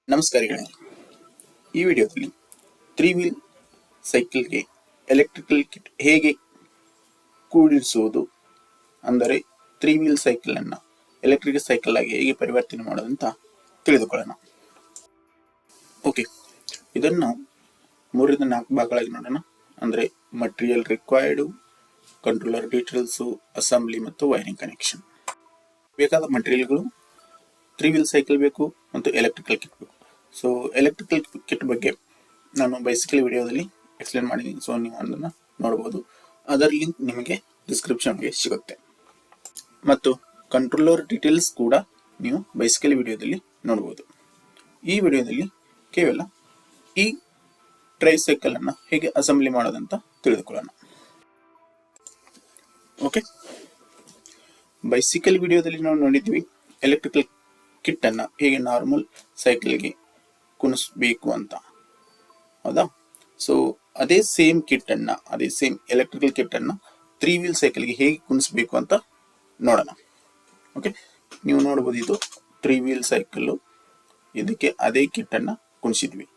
ನಮಸ್ಕಾರ ಗೆಳೆಯರೆ, ಈ ವಿಡಿಯೋದಲ್ಲಿ 3 ವೀಲ್ ಸೈಕಲ್ಗೆ ಎಲೆಕ್ಟ್ರಿಕಲ್ ಕಿಟ್ ಹೇಗೆ ಕೂಡಿಸುವುದು, ಅಂದರೆ 3 ವೀಲ್ ಸೈಕಲ್ ಅನ್ನು ಎಲೆಕ್ಟ್ರಿಕಲ್ ಸೈಕಲ್ ಆಗಿ ಹೇಗೆ ಪರಿವರ್ತನೆ ಮಾಡೋದಂತ ತಿಳಿದುಕೊಳ್ಳೋಣ. ಓಕೆ, ಇದನ್ನು 3-4 ಭಾಗಗಳಾಗಿ ನೋಡೋಣ. ಅಂದರೆ ಮಟೀರಿಯಲ್ ರಿಕ್ವೈರ್ಡು, ಕಂಟ್ರೋಲರ್ ಡೀಟೇಲ್ಸು, ಅಸೆಂಬ್ಲಿ ಮತ್ತು ವೈರಿಂಗ್ ಕನೆಕ್ಷನ್. ಬೇಕಾದ ಮಟೀರಿಯಲ್ಗಳು 3 ವೀಲ್ ಸೈಕಲ್ ಬೇಕು ಮತ್ತು ಎಲೆಕ್ಟ್ರಿಕಲ್ ಕಿಟ್ ಬೇಕು. ಸೊ ಎಲೆಕ್ಟ್ರಿಕಲ್ ಕಿಟ್ ಬಗ್ಗೆ ನಾನು ಬೇಸಿಕಲಿ ವಿಡಿಯೋದಲ್ಲಿ ಎಕ್ಸ್ಪ್ಲೇನ್ ಮಾಡಿದ್ದೀನಿ. ಸೊ ನೀವು ಅದನ್ನು ನೋಡ್ಬೋದು. ಅದರ ಲಿಂಕ್ ನಿಮಗೆ ಡಿಸ್ಕ್ರಿಪ್ಷನ್ಗೆ ಸಿಗುತ್ತೆ. ಮತ್ತು ಕಂಟ್ರೋಲರ್ ಡೀಟೇಲ್ಸ್ ಕೂಡ ನೀವು ಬೇಸಿಕಲಿ ವಿಡಿಯೋದಲ್ಲಿ ನೋಡ್ಬೋದು. ಈ ವಿಡಿಯೋದಲ್ಲಿ ಕೇವಲ ಈ ಟ್ರೈಸೈಕಲ್ ಅನ್ನು ಹೇಗೆ ಅಸೆಂಬ್ಲಿ ಮಾಡೋದಂತ ತಿಳಿದುಕೊಳ್ಳೋಣ. ಓಕೆ, ಬೈಸಿಕಲ್ ವಿಡಿಯೋದಲ್ಲಿ ನಾವು ನೋಡಿದ್ವಿ ಎಲೆಕ್ಟ್ರಿಕಲ್ ಕಿಟ್ ಅನ್ನ ಹೇಗೆ ನಾರ್ಮಲ್ ಸೈಕಲ್ಗೆ ಕುಣಿಸ್ಬೇಕು ಅಂತ, ಹೌದಾ? ಸೊ ಅದೇ ಸೇಮ್ ಎಲೆಕ್ಟ್ರಿಕಲ್ ಕಿಟ್ ಅನ್ನ 3 ವೀಲ್ ಸೈಕಲ್ಗೆ ಹೇಗೆ ಕುಣಿಸ್ಬೇಕು ಅಂತ ನೋಡೋಣ. ಓಕೆ, ನೀವು ನೋಡಬಹುದು, ಇದು 3 ವೀಲ್ ಸೈಕಲ್. ಇದಕ್ಕೆ ಅದೇ ಕಿಟ್ ಅನ್ನ ಕುಣಿಸಿದ್ವಿ.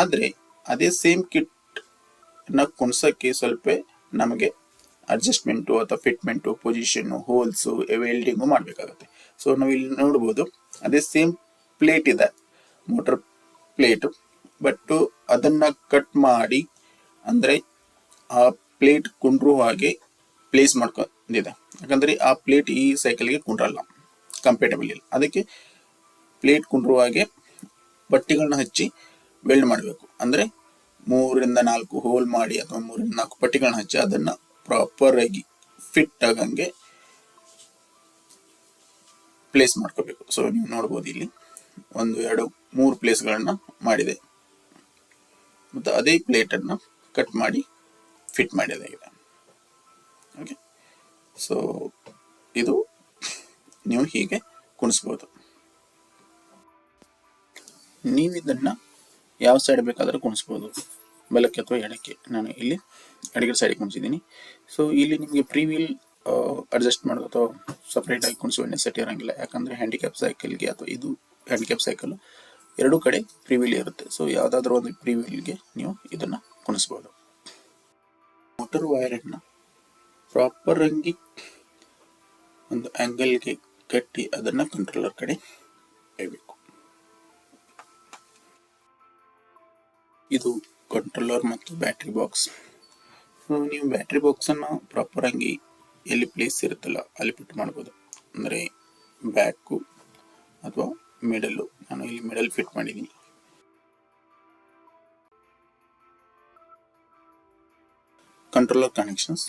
ಆದ್ರೆ ಅದೇ ಸೇಮ್ ಕಿಟ್ ನ ಕುಣಿಸಕ್ಕೆ ಸ್ವಲ್ಪ ನಮಗೆ ಅಡ್ಜಸ್ಟ್ಮೆಂಟು ಅಥವಾ ಫಿಟ್ಮೆಂಟು, ಪೊಸಿಷನ್ನು, ಹೋಲ್ಸು, ವೆಲ್ಡಿಂಗು ಮಾಡಬೇಕಾಗುತ್ತೆ. ಸೊ ನಾವು ಇಲ್ಲಿ ನೋಡ್ಬೋದು, ಅದೇ ಸೇಮ್ ಪ್ಲೇಟ್ ಇದೆ, ಮೋಟರ್ ಪ್ಲೇಟ್. ಬಟ್ ಅದನ್ನ ಕಟ್ ಮಾಡಿ, ಅಂದ್ರೆ ಆ ಪ್ಲೇಟ್ ಕುಂಡ್ರು ಹಾಗೆ ಪ್ಲೇಸ್ ಮಾಡ್ಕೊಂಡಿದೆ. ಯಾಕಂದ್ರೆ ಆ ಪ್ಲೇಟ್ ಈ ಸೈಕಲ್ಗೆ ಕುಂಡ್ರಲ್ಲ, ಕಂಪೇಟಬಲ್ ಇಲ್ಲ. ಅದಕ್ಕೆ ಪ್ಲೇಟ್ ಕುಂಡ್ರು ಹಾಗೆ ಪಟ್ಟಿಗಳನ್ನ ಹಚ್ಚಿ ವೆಲ್ಡ್ ಮಾಡಬೇಕು. ಅಂದ್ರೆ 3-4 ಹೋಲ್ ಮಾಡಿ ಅಥವಾ 3-4 ಪಟ್ಟಿಗಳನ್ನ ಹಚ್ಚಿ ಅದನ್ನ ಪ್ರಾಪರ್ ಆಗಿ ಫಿಟ್ ಆಗಂಗೆ ಪ್ಲೇಸ್ ಮಾಡ್ಕೋಬೇಕು. ಸೊ ನೀವು ನೋಡ್ಬೋದು, ಇಲ್ಲಿ 1, 2, 3 ಪ್ಲೇಸ್ಗಳನ್ನ ಮಾಡಿದೆ ಮತ್ತು ಅದೇ ಪ್ಲೇಟ್ ಅನ್ನ ಕಟ್ ಮಾಡಿ ಫಿಟ್ ಮಾಡಿದಾಗಿದೆ. ಓಕೆ, ಸೊ ಇದು ನೀವು ಹೀಗೆ ಕುಣಿಸ್ಬೋದು. ನೀವು ಇದನ್ನ ಯಾವ ಸೈಡ್ ಬೇಕಾದರೂ ಕುಣಿಸ್ಬೋದು, ಬಲಕ್ಕೆ ಅಥವಾ ಎಡಕ್ಕೆ. ನಾನು ಇಲ್ಲಿ ಎಡಗಡೆ ಸೈಡ್ ಕುಣಿಸಿದ್ದೀನಿ. ಸೊ ಇಲ್ಲಿ ನಿಮಗೆ 3 ವೀಲ್ ಅಡ್ಜಸ್ಟ್ ಮಾಡೋದು ಅಥವಾ ಸಪ್ರೇಟ್ ಆಗಿ ಕುಣಿಸುವ ನೆಸೆಸಿಟಿ ಇರಂಗಿಲ್ಲ. ಯಾಕಂದ್ರೆ ಹ್ಯಾಂಡಿಕ್ಯಾಪ್ ಸೈಕಲ್ಗೆ ಅಥವಾ ಇದು ಹ್ಯಾಂಡಿಕ್ಯಾಪ್ ಸೈಕಲ್ ಎರಡೂ ಕಡೆ 3 ವೀಲ್ ಇರುತ್ತೆ. ಸೊ ಯಾವ್ದಾದ್ರು ಒಂದು 3 ವೀಲ್ಗೆ ನೀವು ಇದನ್ನ ಕುಣಿಸ್ಬೋದು. ಮೋಟರ್ ವೈರ್ ಅನ್ನ ಪ್ರಾಪರ್ ಆಗಿ ಒಂದು ಆಂಗಲ್ಗೆ ಕಟ್ಟಿ ಅದನ್ನ ಕಂಟ್ರೋಲರ್ ಕಡೆ ಇಡಬೇಕು. ಇದು ಕಂಟ್ರೋಲರ್ ಮತ್ತು ಬ್ಯಾಟ್ರಿ ಬಾಕ್ಸ್. ನೀವು ಬ್ಯಾಟ್ರಿ ಬಾಕ್ಸ್ ಅನ್ನ ಪ್ರಾಪರ್ ಆಗಿ ಎಲ್ಲಿ ಪ್ಲೇಸ್ ಇರುತ್ತಲ್ಲ ಅಲ್ಲಿ ಫಿಟ್ ಮಾಡ್ಬೋದು. ಅಂದರೆ ಬ್ಯಾಕು ಅಥವಾ ಮಿಡಲ್ಲು. ನಾನು ಇಲ್ಲಿ ಮಿಡಲ್ ಫಿಟ್ ಮಾಡಿದ್ದೀನಿ. ಕಂಟ್ರೋಲರ್ ಕನೆಕ್ಷನ್ಸ್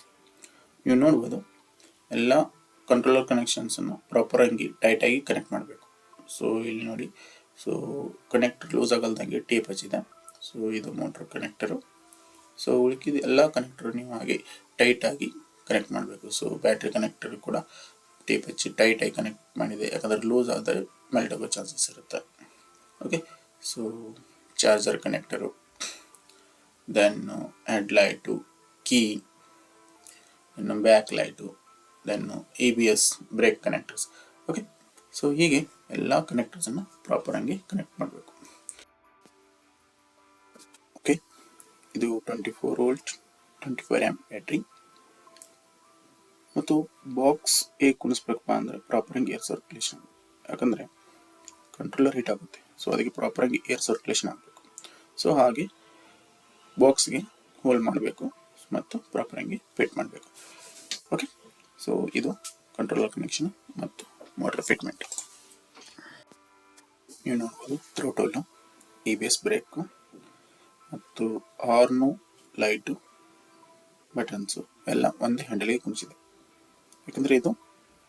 ನೀವು ನೋಡ್ಬೋದು, ಎಲ್ಲ ಕಂಟ್ರೋಲರ್ ಕನೆಕ್ಷನ್ಸ್ ಅನ್ನು ಪ್ರಾಪರ್ ಆಗಿ ಟೈಟ್ ಆಗಿ ಕನೆಕ್ಟ್ ಮಾಡಬೇಕು. ಸೊ ಇಲ್ಲಿ ನೋಡಿ, ಸೊ ಕನೆಕ್ಟರ್ ಲೂಸ್ ಆಗಲ್ದಂಗೆ ಟೇಪ್ ಹಚ್ಚಿದೆ. ಸೊ ಇದು ಮೋಟರ್ ಕನೆಕ್ಟರು. ಸೊ ಉಳಿಕಿದ ಎಲ್ಲ ಕನೆಕ್ಟರ್ ನೀವು ಹಾಗೆ ಟೈಟ್ ಆಗಿ ಕನೆಕ್ಟ್ ಮಾಡಬೇಕು. ಸೊ ಬ್ಯಾಟ್ರಿ ಕನೆಕ್ಟರ್ ಕೂಡ ಟೇಪ್ ಹಚ್ಚಿ ಟೈಟ್ ಆಗಿ ಕನೆಕ್ಟ್ ಮಾಡಿದೆ, ಯಾಕಂದ್ರೆ ಲೂಸ್ ಆದರೆ ಮೆಲ್ಟ್ ಆಗೋ ಚಾನ್ಸಸ್ ಇರುತ್ತೆ. Okay, so charger connector, then headlight, key, ಇನ್ನು back light, then ABS brake connectors. Okay, so ಹೀಗೆ ಎಲ್ಲ ಕನೆಕ್ಟರ್ಸ್ ಅನ್ನು ಪ್ರಾಪರ್ ಆಗಿ ಕನೆಕ್ಟ್ ಮಾಡಬೇಕು. ಓಕೆ, ಇದು 24 ವೋಲ್ಟ್ 24 ಆಂಪ್ ಬ್ಯಾಟ್ರಿ. ಮತ್ತು ಬಾಕ್ಸ್ ಹೇಗೆ ಕುಣಿಸ್ಬೇಕಪ್ಪ ಅಂದರೆ ಪ್ರಾಪರ್ ಆಗಿ ಏರ್ ಸರ್ಕ್ಯುಲೇಷನ್. ಯಾಕಂದರೆ ಕಂಟ್ರೋಲರ್ ಹೀಟ್ ಆಗುತ್ತೆ. ಸೊ ಅದಕ್ಕೆ ಪ್ರಾಪರ್ ಆಗಿ ಏರ್ ಸರ್ಕ್ಯುಲೇಷನ್ ಆಗಬೇಕು. ಸೊ ಹಾಗೆ ಬಾಕ್ಸ್ಗೆ ಹೋಲ್ ಮಾಡಬೇಕು ಮತ್ತು ಪ್ರಾಪರ್ ಆಗಿ ಫಿಟ್ ಮಾಡಬೇಕು. ಓಕೆ, ಸೊ ಇದು ಕಂಟ್ರೋಲರ್ ಕನೆಕ್ಷನ್ ಮತ್ತು ಮೋಟರ್ ಫಿಟ್ಮೆಂಟ್. ನೀವು ನೋಡ್ಬೋದು, ಥ್ರೋಟಲ್, ABS ಬ್ರೇಕು ಮತ್ತು ಹಾರ್ನು, ಲೈಟು, ಬಟನ್ಸು ಎಲ್ಲ ಒಂದೇ ಹ್ಯಾಂಡಲ್ಗೆ ಕುಣಿಸಿದೆ. ಯಾಕಂದರೆ ಇದು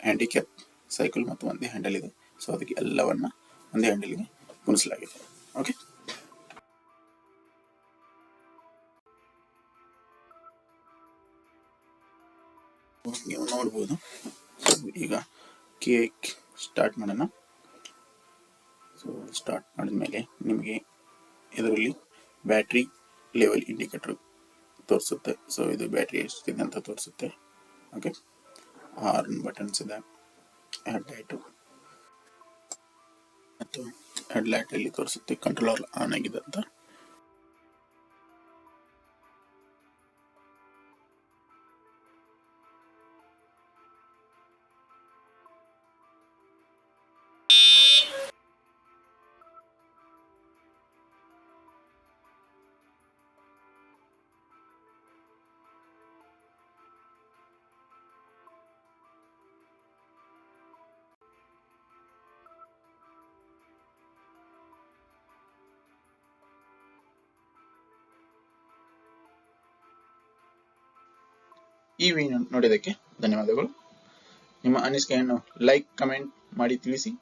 ಹ್ಯಾಂಡಿಕ್ಯಾಪ್ ಸೈಕಲ್ ಮತ್ತು ಒಂದೇ ಹ್ಯಾಂಡಲ್ ಇದೆ. ಸೊ ಅದಕ್ಕೆ ಎಲ್ಲವನ್ನ ಒಂದೇ ಹ್ಯಾಂಡಲ್ಗೆ ಕುಣಿಸಲಾಗಿದೆ. ಓಕೆ, ನೀವು ನೋಡ್ಬೋದು. ಈಗ ಕೇಕ್ ಸ್ಟಾರ್ಟ್ ಮಾಡೋಣ. ಸೊ ಸ್ಟಾರ್ಟ್ ಮಾಡಿದ್ಮೇಲೆ ನಿಮಗೆ ಇದರಲ್ಲಿ ಬ್ಯಾಟ್ರಿ ಲೆವೆಲ್ ಇಂಡಿಕೇಟರ್ ತೋರಿಸುತ್ತೆ. ಸೊ ಇದು ಬ್ಯಾಟ್ರಿ ಎಷ್ಟಿದೆ ಅಂತ ತೋರಿಸುತ್ತೆ. ಓಕೆ, ಹಾರ್ನ್ ಬಟನ್ಸ್ ಇದೆ, ಹೆಡ್ಲೈಟ್ ಮತ್ತು ಹೆಡ್ಲೈಟ್ ಅಲ್ಲಿ ತೋರಿಸುತ್ತೆ ಕಂಟ್ರೋಲರ್ ಆನ್ ಆಗಿದೆ ಅಂತ. ಈ ವಿಡಿಯೋ ನೋಡಿದ್ದಕ್ಕೆ ಧನ್ಯವಾದಗಳು. ನಿಮ್ಮ ಅನಿಸಿಕೆಯನ್ನು ಲೈಕ್ ಕಮೆಂಟ್ ಮಾಡಿ ತಿಳಿಸಿ,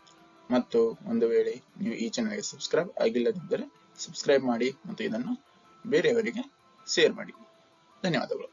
ಮತ್ತು ಒಂದು ವೇಳೆ ನೀವು ಈ ಚಾನಲ್ಗೆ ಸಬ್ಸ್ಕ್ರೈಬ್ ಆಗಿಲ್ಲದಿದ್ದರೆ ಸಬ್ಸ್ಕ್ರೈಬ್ ಮಾಡಿ ಮತ್ತು ಇದನ್ನು ಬೇರೆಯವರಿಗೆ ಶೇರ್ ಮಾಡಿ. ಧನ್ಯವಾದಗಳು.